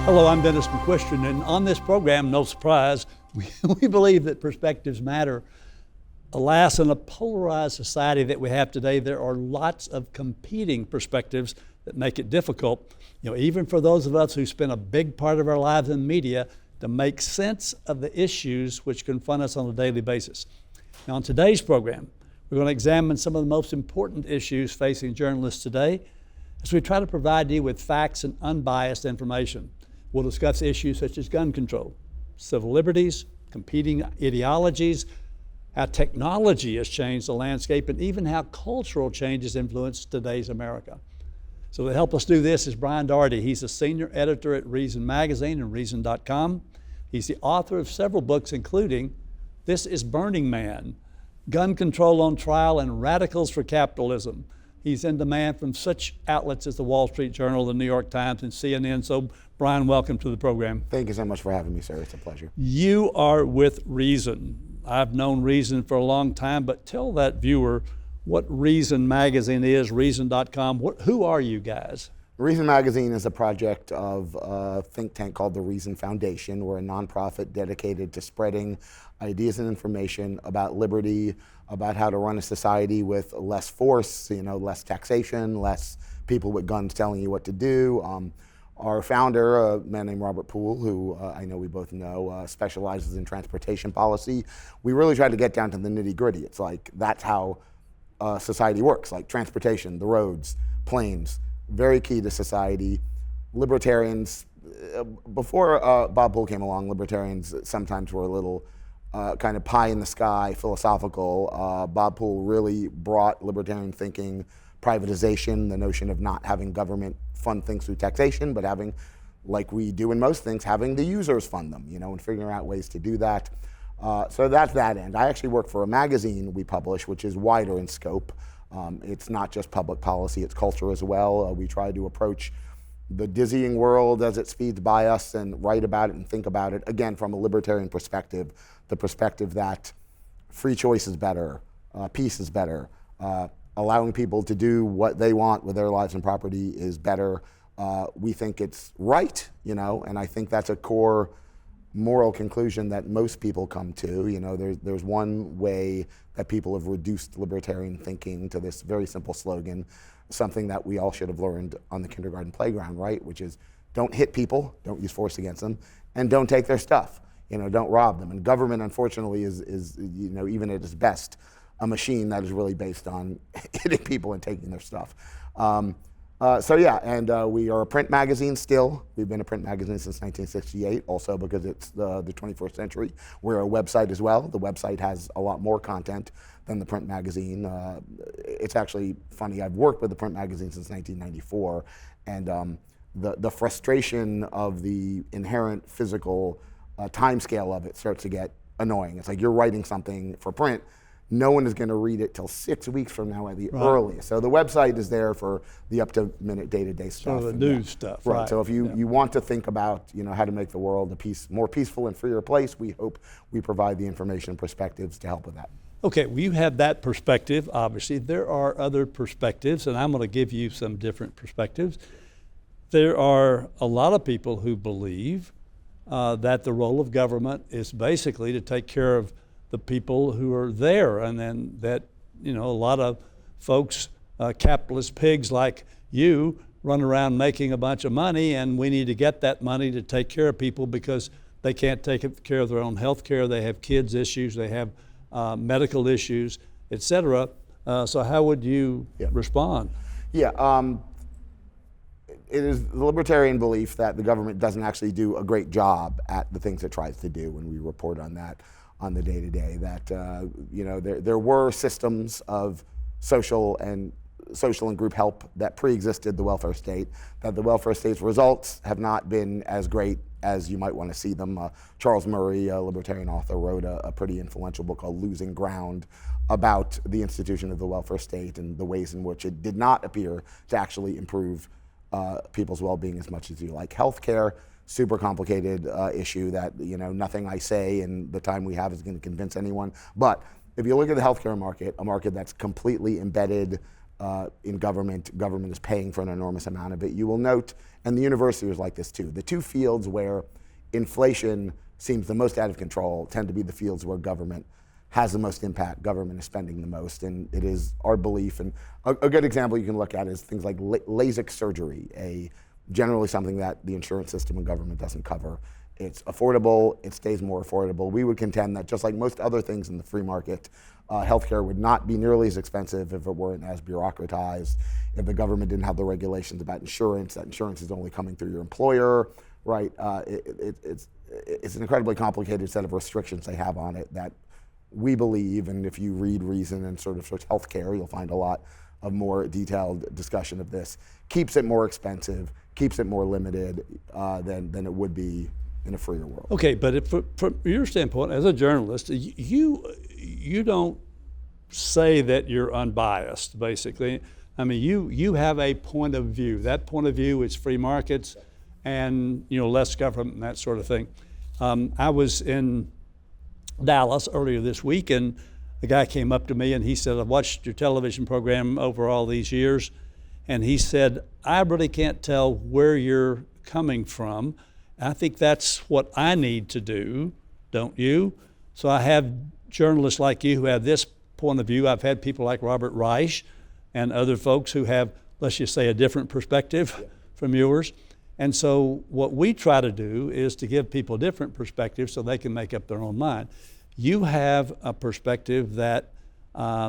Hello, I'm Dennis McQuistion, and on this program, no surprise, we believe that perspectives matter. Alas, in a polarized society that we have today, there are lots of competing perspectives that make it difficult, even for those of us who spend a big part of our lives in media, to make sense of the issues which confront us on a daily basis. Now, on today's program, we're going to examine some of the most important issues facing journalists today as we try to provide you with facts and unbiased information. We'll discuss issues such as gun control, civil liberties, competing ideologies, how technology has changed the landscape, and even how cultural changes influence today's America. So to help us do this is Brian Doherty. He's a senior editor at Reason Magazine and Reason.com. He's the author of several books, including This is Burning Man, Gun Control on Trial and Radicals for Capitalism. He's in demand from such outlets as the Wall Street Journal, the New York Times, and CNN. So, Brian, welcome to the program. Thank you so much for having me, sir. It's a pleasure. You are with Reason. I've known Reason for a long time, but tell that viewer what Reason Magazine is, Reason.com. Who are you guys? Reason Magazine is a project of a think tank called the Reason Foundation. We're a nonprofit dedicated to spreading ideas and information about liberty, about how to run a society with less force, less taxation, less people with guns telling you what to do. Our founder, a man named Robert Poole, who I know we both know, specializes in transportation policy. We really try to get down to the nitty-gritty. It's like that's how society works, like transportation, the roads, planes, very key to society. Libertarians, before Bob Poole came along, libertarians sometimes were a little kind of pie in the sky, philosophical. Bob Poole really brought libertarian thinking, privatization, the notion of not having government fund things through taxation, but having, like we do in most things, having the users fund them, and figuring out ways to do that. So that's that end. I actually work for a magazine we publish, which is wider in scope. It's not just public policy, it's culture as well. We try to approach the dizzying world as it speeds by us and write about it and think about it, again, from a libertarian perspective, the perspective that free choice is better, peace is better, allowing people to do what they want with their lives and property is better. We think it's right, and I think that's a core moral conclusion that most people come to. There's one way that people have reduced libertarian thinking to this very simple slogan, something that we all should have learned on the kindergarten playground, right? Which is don't hit people, don't use force against them, and don't take their stuff. Don't rob them. And government, unfortunately, is even at its best, a machine that is really based on hitting people and taking their stuff. We are a print magazine still. We've been a print magazine since 1968, also because it's the 21st century. We're a website as well. The website has a lot more content than the print magazine. It's actually funny, I've worked with the print magazine since 1994, and the frustration of the inherent physical time scale of it starts to get annoying. It's like you're writing something for print, no one is going to read it till 6 weeks from now at the earliest. So the website is there for the up-to-minute, day-to-day stuff. So the news stuff, right. So if you want to think about how to make the world a more peaceful and freer place, we hope we provide the information and perspectives to help with that. Okay, well, you have that perspective, obviously. There are other perspectives, and I'm going to give you some different perspectives. There are a lot of people who believe that the role of government is basically to take care of the people who are there, and then that, a lot of folks, capitalist pigs like you, run around making a bunch of money, and we need to get that money to take care of people because they can't take care of their own health care, they have kids issues, they have medical issues, etc. So how would you respond? It is the libertarian belief that the government doesn't actually do a great job at the things it tries to do, and we report on that on the day-to-day, that there were systems of social and group help that pre-existed the welfare state, that the welfare state's results have not been as great as you might want to see them. Charles Murray, a libertarian author, wrote a pretty influential book called Losing Ground about the institution of the welfare state and the ways in which it did not appear to actually improve people's well-being as much as you like. Healthcare, super complicated issue that nothing I say in the time we have is going to convince anyone. But if you look at the healthcare market, a market that's completely embedded in government. Government is paying for an enormous amount of it. You will note, and the university is like this too, the two fields where inflation seems the most out of control tend to be the fields where government has the most impact, government is spending the most, and it is our belief, and a good example you can look at is things like LASIK surgery, generally something that the insurance system and government doesn't cover. It's affordable, it stays more affordable. We would contend that just like most other things in the free market, healthcare would not be nearly as expensive if it weren't as bureaucratized, if the government didn't have the regulations about insurance, that insurance is only coming through your employer, right? It's an incredibly complicated set of restrictions they have on it that we believe, and if you read Reason and sort of search healthcare, you'll find a lot of more detailed discussion of this, keeps it more expensive, keeps it more limited than it would be in a freer world. Okay, but from your standpoint as a journalist, you don't say that you're unbiased, basically. I mean, you have a point of view. That point of view is free markets and less government and that sort of thing. I was in Dallas earlier this week, and the guy came up to me and he said, "I've watched your television program over all these years," and he said, "I really can't tell where you're coming from. I think that's what I need to do, don't you?" So I have journalists like you who have this point of view. I've had people like Robert Reich and other folks who have, let's just say, a different perspective from yours. And so what we try to do is to give people different perspectives so they can make up their own mind. You have a perspective that I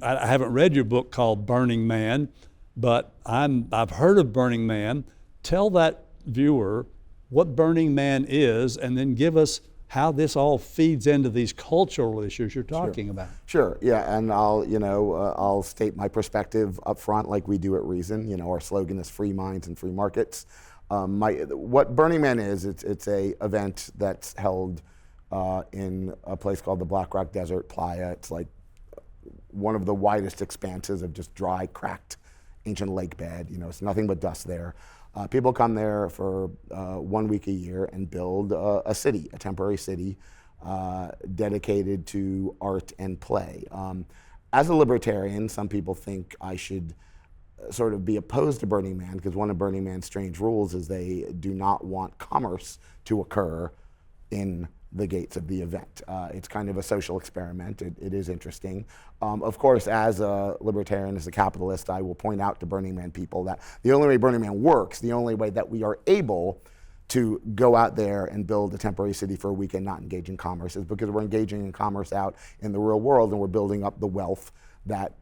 haven't read your book called Burning Man, but I've heard of Burning Man. Tell that viewer what Burning Man is, and then give us how this all feeds into these cultural issues you're talking about. Sure, yeah, and I'll state my perspective up front like we do at Reason. Our slogan is free minds and free markets. What Burning Man is, it's a event that's held in a place called the Black Rock Desert Playa. It's like one of the widest expanses of just dry, cracked, ancient lake bed. It's nothing but dust there. People come there for 1 week a year and build a city, a temporary city dedicated to art and play. As a libertarian, some people think I should sort of be opposed to Burning Man because one of Burning Man's strange rules is they do not want commerce to occur in the gates of the event. It's kind of a social experiment. It is interesting. Of course, as a libertarian, as a capitalist, I will point out to Burning Man people that the only way Burning Man works, the only way that we are able to go out there and build a temporary city for a week and not engage in commerce is because we're engaging in commerce out in the real world and we're building up the wealth that,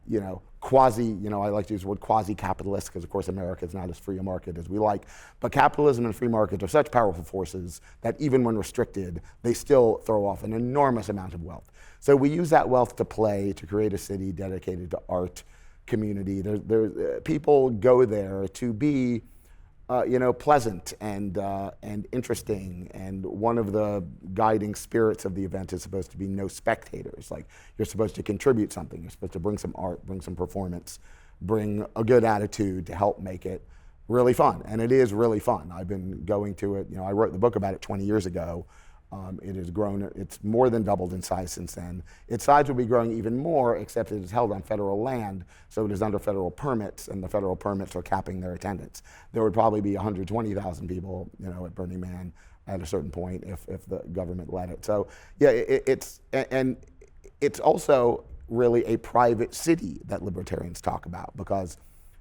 I like to use the word quasi-capitalist because, of course, America is not as free a market as we like. But capitalism and free markets are such powerful forces that even when restricted, they still throw off an enormous amount of wealth. So we use that wealth to play, to create a city dedicated to art, community. People go there to be pleasant and interesting. And one of the guiding spirits of the event is supposed to be no spectators. Like, you're supposed to contribute something. You're supposed to bring some art, bring some performance, bring a good attitude to help make it really fun. And it is really fun. I've been going to it. I wrote the book about it 20 years ago. It has grown, it's more than doubled in size since then. Its size will be growing even more, except it is held on federal land, so it is under federal permits, and the federal permits are capping their attendance. There would probably be 120,000 people, at Burning Man at a certain point if the government let it. So yeah, it's also really a private city that libertarians talk about because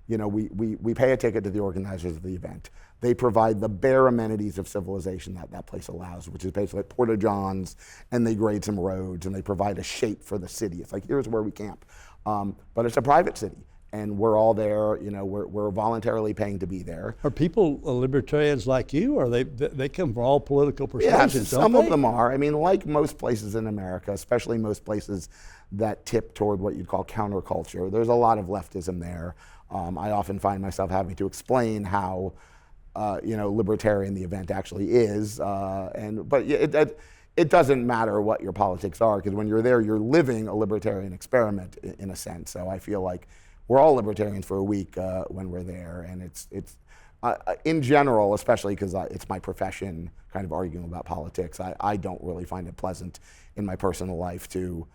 we pay a ticket to the organizers of the event. They provide the bare amenities of civilization that place allows, which is basically like porta-johns, and they grade some roads, and they provide a shape for the city. It's like, here's where we camp. But it's a private city, and we're all there, we're voluntarily paying to be there. Are people libertarians like you, or they come from all political persuasions, yes, some of them are. I mean, like most places in America, especially most places that tip toward what you'd call counterculture, there's a lot of leftism there. I often find myself having to explain how libertarian the event actually is, but it doesn't matter what your politics are, because when you're there, you're living a libertarian experiment in a sense. So I feel like we're all libertarians for a week when we're there, and it's in general, especially because it's my profession, kind of arguing about politics. I don't really find it pleasant in my personal life to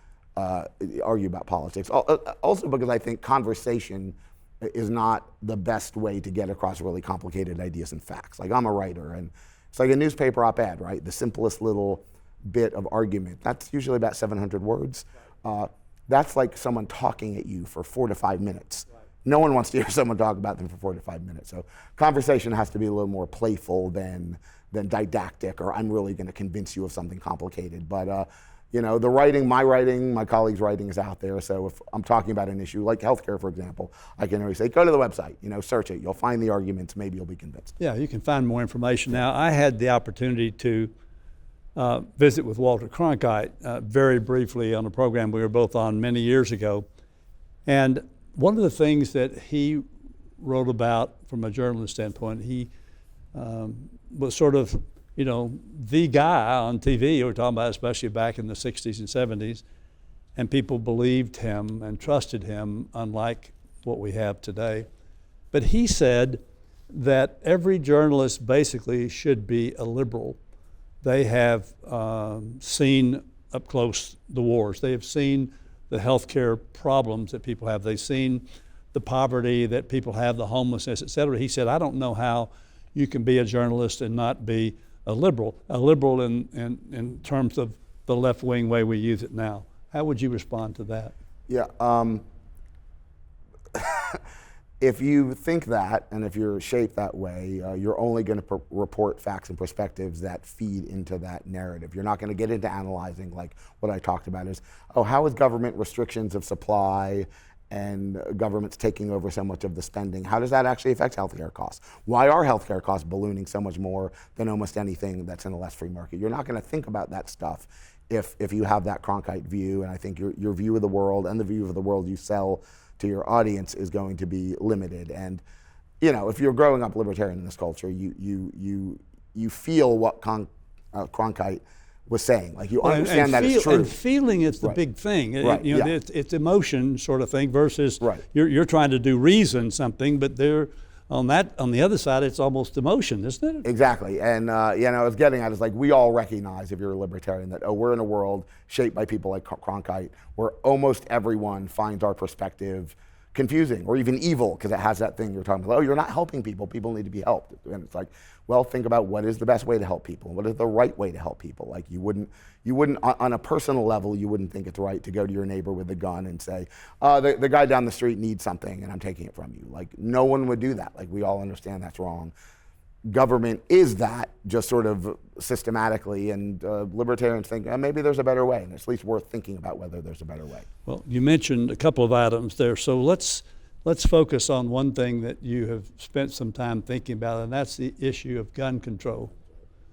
argue about politics. Also because I think conversation is not the best way to get across really complicated ideas and facts. Like, I'm a writer, and it's like a newspaper op-ed, right? The simplest little bit of argument, that's usually about 700 words. That's like someone talking at you for 4 to 5 minutes. No one wants to hear someone talk about them for 4 to 5 minutes. So conversation has to be a little more playful than didactic, or I'm really going to convince you of something complicated. But you know, the writing, my colleagues' writing is out there. So if I'm talking about an issue like healthcare, for example, I can always say, go to the website, you know, search it. You'll find the arguments. Maybe you'll be convinced. Yeah, you can find more information. Now, I had the opportunity to visit with Walter Cronkite very briefly on a program we were both on many years ago. And one of the things that he wrote about from a journalist standpoint, he was sort of, you know, the guy on TV, we're talking about especially back in the 60s and 70s, and people believed him and trusted him, unlike what we have today. But he said that every journalist basically should be a liberal. They have seen up close the wars. They have seen the healthcare problems that people have. They've seen the poverty that people have, the homelessness, et cetera. He said, I don't know how you can be a journalist and not be a liberal in terms of the left-wing way we use it now. How would you respond to that? Yeah, if you think that, and if you're shaped that way, you're only going to report facts and perspectives that feed into that narrative. You're not going to get into analyzing, like what I talked about is, oh, how is government restrictions of supply and government's taking over so much of the spending, how does that actually affect healthcare costs? Why are healthcare costs ballooning so much more than almost anything that's in a less free market? You're not going to think about that stuff if you have that Cronkite view, and I think your view of the world and the view of the world you sell to your audience is going to be limited. And you know, if you're growing up libertarian in this culture, you feel what Cronkite was saying. Like, you understand that it's true. And feeling is the big thing. Right. You know, Yeah. it's emotion sort of thing versus Right. you're trying to do reason something, but they're on the other side, it's almost emotion, isn't it? Exactly. And you know, I was getting at is, like, we all recognize, if you're a libertarian, that we're in a world shaped by people like Cronkite, where almost everyone finds our perspective confusing or even evil, because it has that thing you're talking about. Oh, you're not helping people. People need to be helped. And it's like, well, think about what is the best way to help people. What is the right way to help people? Like, you wouldn't on a personal level, you wouldn't think it's right to go to your neighbor with a gun and say, the guy down the street needs something and I'm taking it from you. Like, no one would do that. Like, we all understand that's wrong. Government is that, just sort of systematically, and libertarians think maybe there's a better way, and it's at least worth thinking about whether there's a better way. Well, you mentioned a couple of items there, so let's focus on one thing that you have spent some time thinking about, and that's the issue of gun control.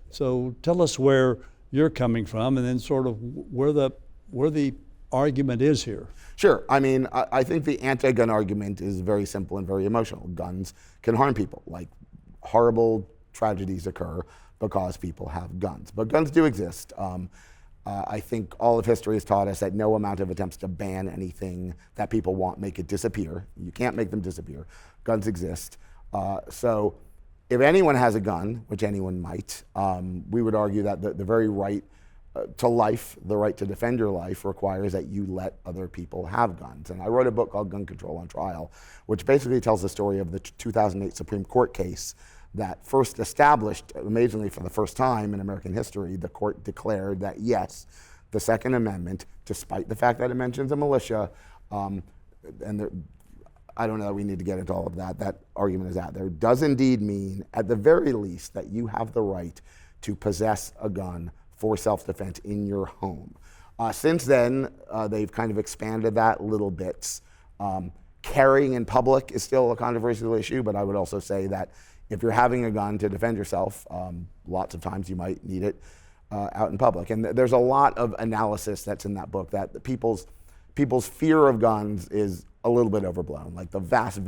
So tell us where you're coming from, and then sort of where the argument is here. Sure. I mean, I think the anti-gun argument is very simple and very emotional. Guns can harm people. Like, horrible tragedies occur because people have guns. But guns do exist. I think all of history has taught us that no amount of attempts to ban anything that people want make it disappear. You can't make them disappear. Guns exist. So if anyone has a gun, which anyone might, we would argue that the very right to life, the right to defend your life, requires that you let other people have guns. And I wrote a book called Gun Control on Trial, which basically tells the story of the 2008 Supreme Court case that first established, amazingly for the first time in American history, the court declared that yes, the Second Amendment, despite the fact that it mentions a militia, and I don't know that we need to get into all of that, that argument is out there, does indeed mean, at the very least, that you have the right to possess a gun for self-defense in your home. Since then, they've kind of expanded that little bits. Carrying in public is still a controversial issue, but I would also say that if you're having a gun to defend yourself, lots of times you might need it out in public. And there's a lot of analysis that's in that book that people's fear of guns is a little bit overblown. Like, the vast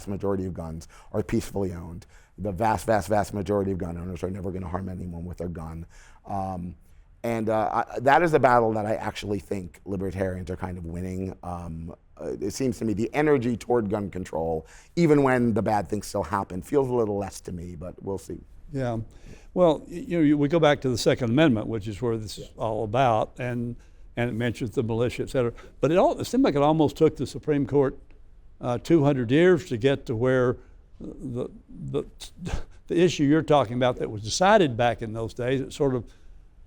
majority of guns are peacefully owned. The vast majority of gun owners are never going to harm anyone with their gun. That is a battle that I actually think libertarians are kind of winning. It seems to me the energy toward gun control, even when the bad things still happen, feels a little less to me, but we'll see. Yeah. Well, we go back to the Second Amendment, which is where this is all about, and and it mentions the militia, et cetera. But it seemed like it almost took the Supreme Court 200 years to get to where the issue you're talking about that was decided back in those days, it sort of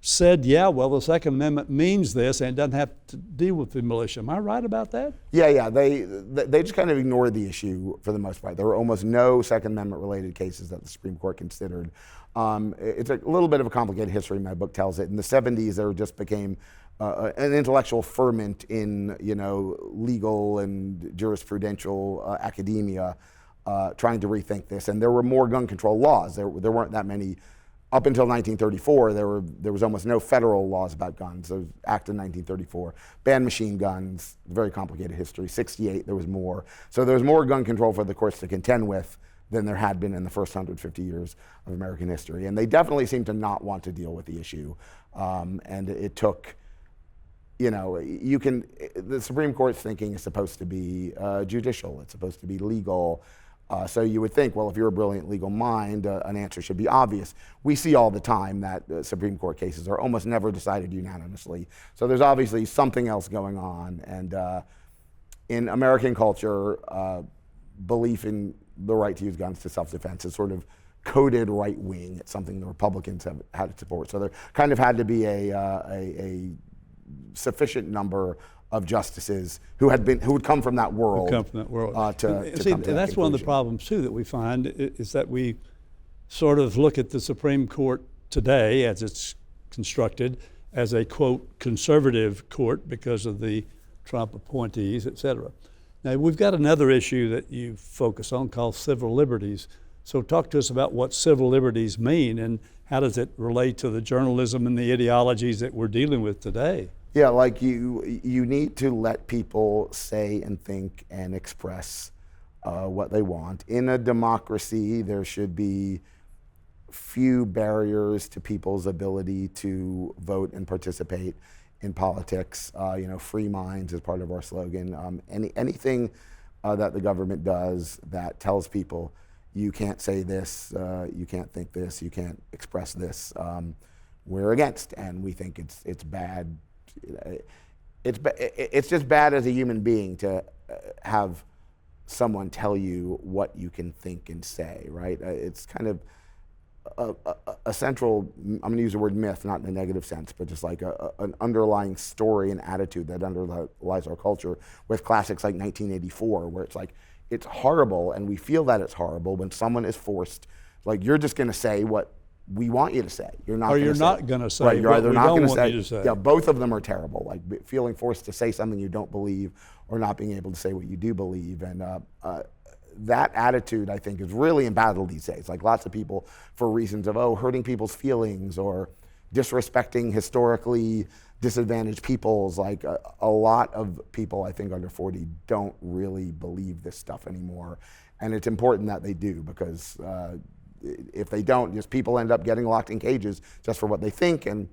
said, yeah, well, the Second Amendment means this and it doesn't have to deal with the militia. Am I right about that? Yeah. They just kind of ignored the issue for the most part. There were almost no Second Amendment related cases that the Supreme Court considered. It's a little bit of a complicated history. My book tells it. In the 70s, there just became an intellectual ferment in legal and jurisprudential academia trying to rethink this. And there were more gun control laws. There weren't that many. Up until 1934, there was almost no federal laws about guns. There was Act in 1934, banned machine guns, very complicated history. 68, there was more. So there was more gun control for the courts to contend with than there had been in the first 150 years of American history. And they definitely seemed to not want to deal with the issue. And it took, the Supreme Court's thinking is supposed to be judicial, it's supposed to be legal. So you would think, well, if you're a brilliant legal mind, an answer should be obvious. We see all the time that Supreme Court cases are almost never decided unanimously. So there's obviously something else going on. And in American culture, belief in the right to use guns to self-defense is sort of coded right wing. It's something the Republicans have had to support. So there kind of had to be a sufficient number of justices who would come from that world. To come to see, and that's one of the problems too that we find is that we sort of look at the Supreme Court today as it's constructed as a quote conservative court because of the Trump appointees, et cetera. Now we've got another issue that you focus on called civil liberties. So talk to us about what civil liberties mean and how does it relate to the journalism and the ideologies that we're dealing with today? Yeah, like you need to let people say and think and express what they want. In a democracy, there should be few barriers to people's ability to vote and participate in politics. Free minds is part of our slogan. Anything that the government does that tells people you can't say this, you can't think this, you can't express this, we're against, and we think it's bad. It's just bad as a human being to have someone tell you what you can think and say, right? It's kind of a central, I'm going to use the word myth, not in a negative sense, but just like an underlying story and attitude that underlies our culture with classics like 1984, where it's like, it's horrible, and we feel that it's horrible when someone is forced, like, you're just going to say what we want you to say. You're not going to say. Right, you're either not going to say. Yeah, both of them are terrible. Like feeling forced to say something you don't believe, or not being able to say what you do believe, and that attitude I think is really embattled these days. Like lots of people, for reasons of hurting people's feelings or disrespecting historically disadvantaged peoples. Like a lot of people I think under 40 don't really believe this stuff anymore, and it's important that they do because. If they don't, just people end up getting locked in cages just for what they think, and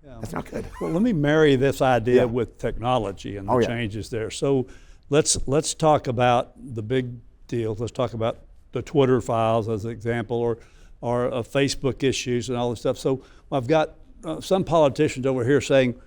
that's not good. Well, let me marry this idea with technology and the changes there. So let's talk about the big deals. Let's talk about the Twitter files as an example, or Facebook issues and all this stuff. So I've got some politicians over here saying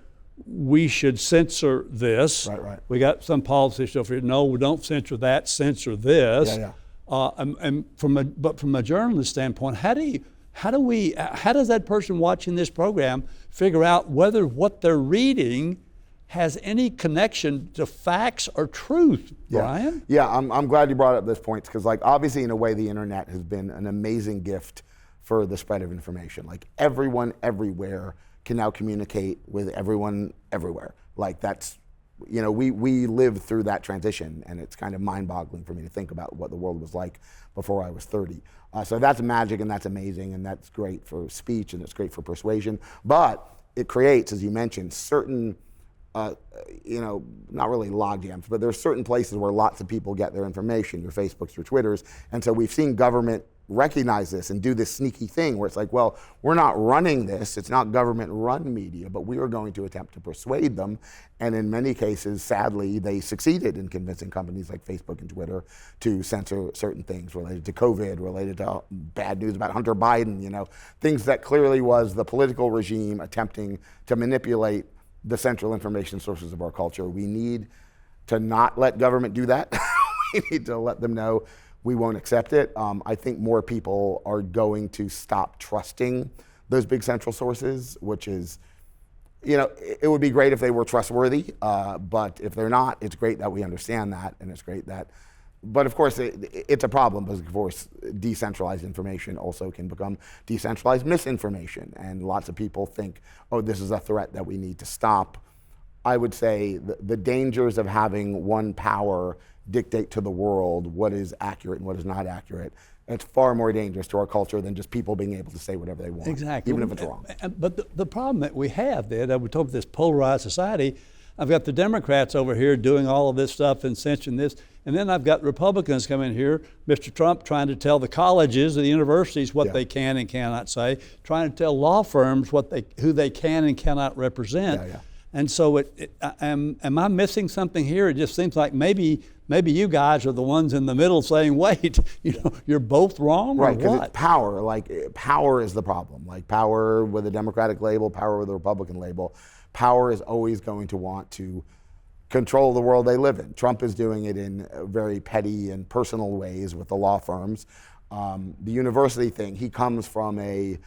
we should censor this. Right. We got some politicians over here, no, we don't censor that, censor this. Yeah. And from a journalist standpoint, how does that person watching this program figure out whether what they're reading has any connection to facts or truth, Brian? Yeah, I'm glad you brought up this point because, like, obviously, in a way, the internet has been an amazing gift for the spread of information. Like, everyone everywhere can now communicate with everyone everywhere. Like, that's. We lived through that transition, and it's kind of mind-boggling for me to think about what the world was like before I was 30. So that's magic, and that's amazing, and that's great for speech, and it's great for persuasion. But it creates, as you mentioned, certain, not really log jams, but there's certain places where lots of people get their information, your Facebooks, your Twitters, and so we've seen government recognize this and do this sneaky thing where it's like, well, we're not running this, it's not government-run media, but we are going to attempt to persuade them. And in many cases, sadly, they succeeded in convincing companies like Facebook and Twitter to censor certain things related to COVID, related to bad news about Hunter Biden, things that clearly was the political regime attempting to manipulate the central information sources of our culture. We need to not let government do that. We need to let them know we won't accept it. I think more people are going to stop trusting those big central sources, which is, it would be great if they were trustworthy, but if they're not, it's great that we understand that, and it's great that, but of course it's a problem because of course decentralized information also can become decentralized misinformation, and lots of people think, oh, this is a threat that we need to stop. I would say the dangers of having one power dictate to the world what is accurate and what is not accurate, it's far more dangerous to our culture than just people being able to say whatever they want, exactly, even if it's wrong. But the problem that we have there, that we talk about this polarized society, I've got the Democrats over here doing all of this stuff and censoring this, and then I've got Republicans coming here, Mr. Trump trying to tell the colleges or the universities what they can and cannot say, trying to tell law firms who they can and cannot represent. And so am I missing something here? It just seems like maybe you guys are the ones in the middle saying, wait, you're both wrong, right, or because what? it's power. Like, power is the problem. Like, power with a Democratic label, power with a Republican label. Power is always going to want to control the world they live in. Trump is doing it in very petty and personal ways with the law firms. The university thing, he comes from a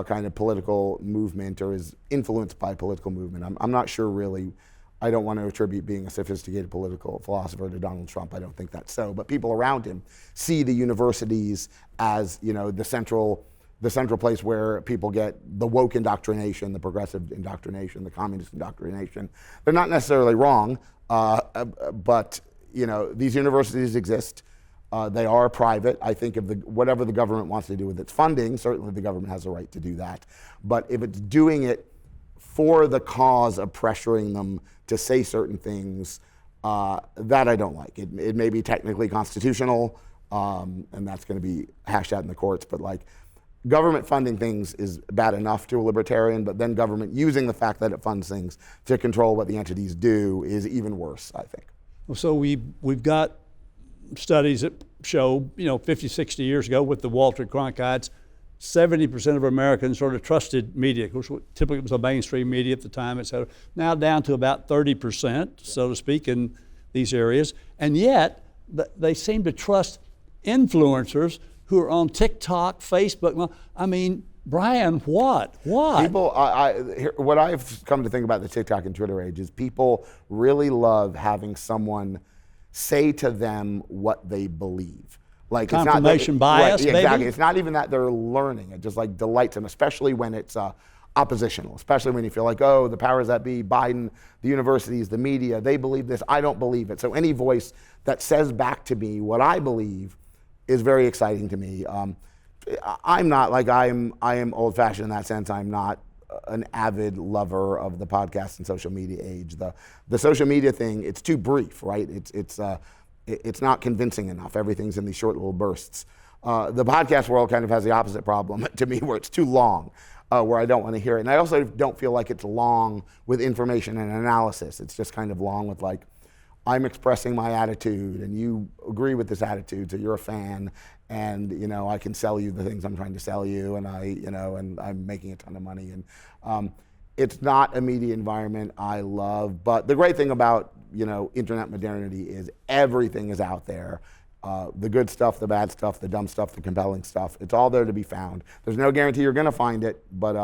kind of political movement, or is influenced by political movement. I'm not sure really. I don't want to attribute being a sophisticated political philosopher to Donald Trump. I don't think that's so. But people around him see the universities as, the central place where people get the woke indoctrination, the progressive indoctrination, the communist indoctrination. They're not necessarily wrong, but these universities exist. They are private. I think whatever the government wants to do with its funding, certainly the government has a right to do that. But if it's doing it for the cause of pressuring them to say certain things, that I don't like. It may be technically constitutional, and that's going to be hashed out in the courts, but government funding things is bad enough to a libertarian, but then government using the fact that it funds things to control what the entities do is even worse, I think. So we've got studies that show, 50, 60 years ago with the Walter Cronkites, 70% of Americans sort of trusted media. Of course, typically it was the mainstream media at the time, et cetera. Now down to about 30%, so to speak, in these areas. And yet, they seem to trust influencers who are on TikTok, Facebook. I mean, Brian, what? People, what I've come to think about the TikTok and Twitter age is people really love having someone say to them what they believe. Like, confirmation bias, right, exactly. maybe? It's not even that they're learning. It just delights them, especially when it's oppositional, especially when you feel like, oh, the powers that be, Biden, the universities, the media, they believe this, I don't believe it. So any voice that says back to me what I believe is very exciting to me. I'm not I am old-fashioned in that sense. I'm not an avid lover of the podcast and social media age. The social media thing, it's too brief, right? It's not convincing enough. Everything's in these short little bursts. The podcast world kind of has the opposite problem to me, where it's too long, where I don't want to hear it. And I also don't feel like it's long with information and analysis. It's just kind of long with I'm expressing my attitude and you agree with this attitude, so you're a fan, and I can sell you the things I'm trying to sell you, and and I'm making a ton of money. And it's not a media environment I love, but the great thing about internet modernity is everything is out there. The good stuff, the bad stuff, the dumb stuff, the compelling stuff. It's all there to be found. There's no guarantee you're going to find it, but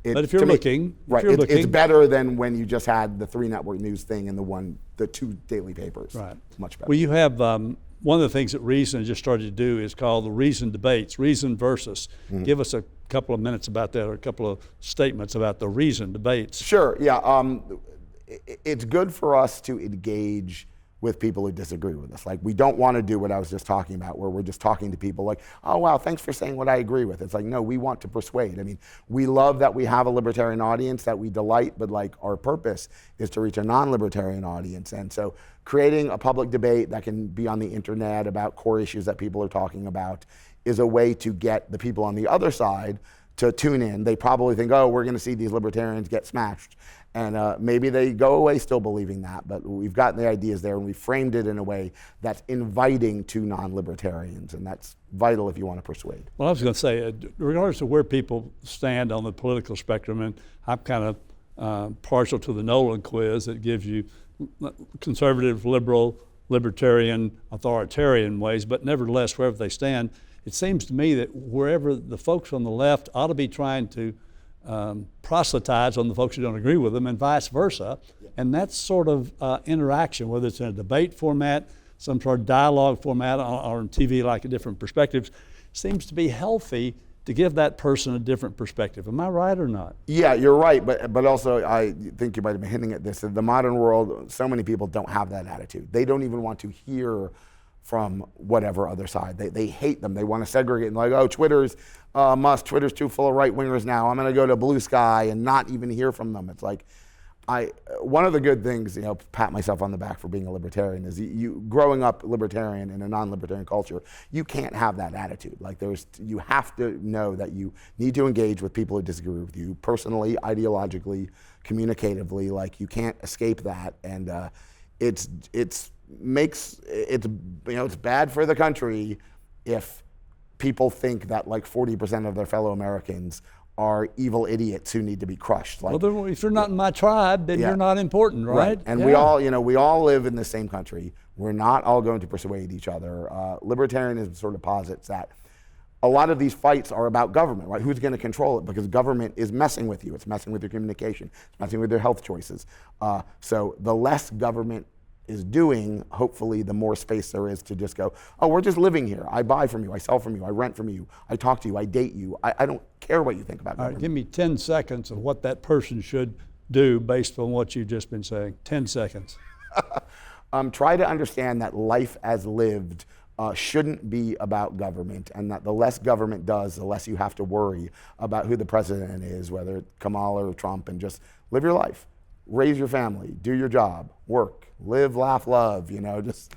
if you're looking, right? It's better than when you just had the 3 network news thing and the 2 daily papers. Right. It's much better. Well, you have one of the things that Reason just started to do is called the Reason debates, Reason versus. Mm-hmm. Give us a couple of minutes about that, or a couple of statements about the Reason debates. Sure. Yeah. It's good for us to engage with people who disagree with us. We don't want to do what I was just talking about, where we're just talking to people oh, wow, thanks for saying what I agree with. It's no, we want to persuade. I mean, we love that we have a libertarian audience that we delight, but our purpose is to reach a non-libertarian audience. And so creating a public debate that can be on the internet about core issues that people are talking about is a way to get the people on the other side to tune in. They probably think, oh, we're going to see these libertarians get smashed. And maybe they go away still believing that, but we've gotten the ideas there and we framed it in a way that's inviting to non-libertarians, and that's vital if you want to persuade. Well, I was going to say, regardless of where people stand on the political spectrum, and I'm kind of partial to the Nolan quiz that gives you conservative, liberal, libertarian, authoritarian ways, but nevertheless, wherever they stand, it seems to me that wherever the folks on the left ought to be trying to proselytize on the folks who don't agree with them and vice versa. And that sort of interaction, whether it's in a debate format, some sort of dialogue format, or on TV like a different perspectives, seems to be healthy to give that person a different perspective. Am I right or not? Yeah, you're right, but also I think you might have been hinting at this. In the modern world, so many people don't have that attitude. They don't even want to hear from whatever other side. They hate them. They want to segregate and like, oh, Twitter's Twitter's too full of right-wingers now. I'm going to go to Blue Sky and not even hear from them. It's like, one of the good things, pat myself on the back for being a libertarian, is you growing up libertarian in a non-libertarian culture, you can't have that attitude. Like you have to know that you need to engage with people who disagree with you personally, ideologically, communicatively. Like you can't escape that, and it's bad for the country if people think that like 40% of their fellow Americans are evil idiots who need to be crushed. Like, well, if you're not in my tribe, then you're not important, right? And we all live in the same country. We're not all going to persuade each other. Libertarianism sort of posits that a lot of these fights are about government, right? Who's going to control it? Because government is messing with you. It's messing with your communication. It's messing with your health choices. So the less government is doing, hopefully the more space there is to just go, oh, we're just living here. I buy from you, I sell from you, I rent from you, I talk to you, I date you. I don't care what you think about government. All right, give me 10 seconds of what that person should do based on what you've just been saying. 10 seconds. Try to understand that life as lived shouldn't be about government, and that the less government does, the less you have to worry about who the president is, whether it's Kamala or Trump, and just live your life. Raise your family, do your job, work, live, laugh, love, just.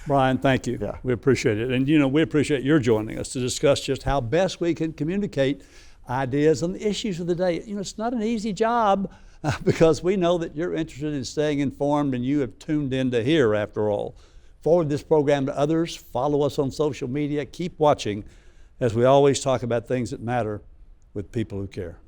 Brian, thank you. Yeah. We appreciate it. And we appreciate your joining us to discuss just how best we can communicate ideas on the issues of the day. It's not an easy job because we know that you're interested in staying informed and you have tuned in to hear, after all. Forward this program to others, follow us on social media, keep watching as we always talk about things that matter with people who care.